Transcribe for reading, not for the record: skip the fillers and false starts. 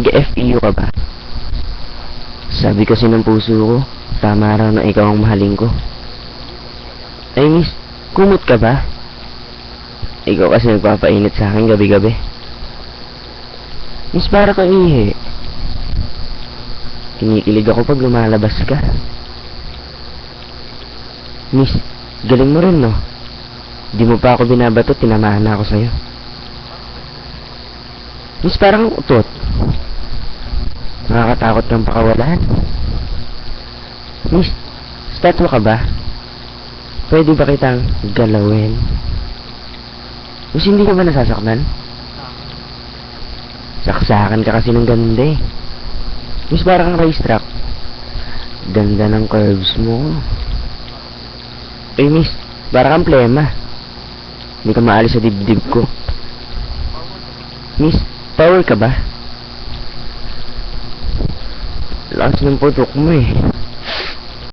Nag-FEU ka ba? Sabi kasi ng puso ko, tama raw na ikaw ang mahalin ko. Ay miss, kumot ka ba? Ikaw kasi nagpapainit sa akin gabi-gabi. Miss, para ka ihi. Kinikilig ako pag lumalabas ka. Miss, galing mo rin no? Di mo pa ako binabato, tinamaan na ako sa'yo. Miss, parang utot. Nakakatakot kang pakawalan. Miss, statwa ka ba? Pwede ba kitang galawin? Miss, hindi ka ba nasasaktan? Saksakan ka kasi ng ganda eh. Miss, parang kang racetrack. Ganda ng curves mo. Eh miss, parang kang plema. Hindi ka maalis sa dibdib ko. Miss, power ka ba? Lakas ng putok mo eh.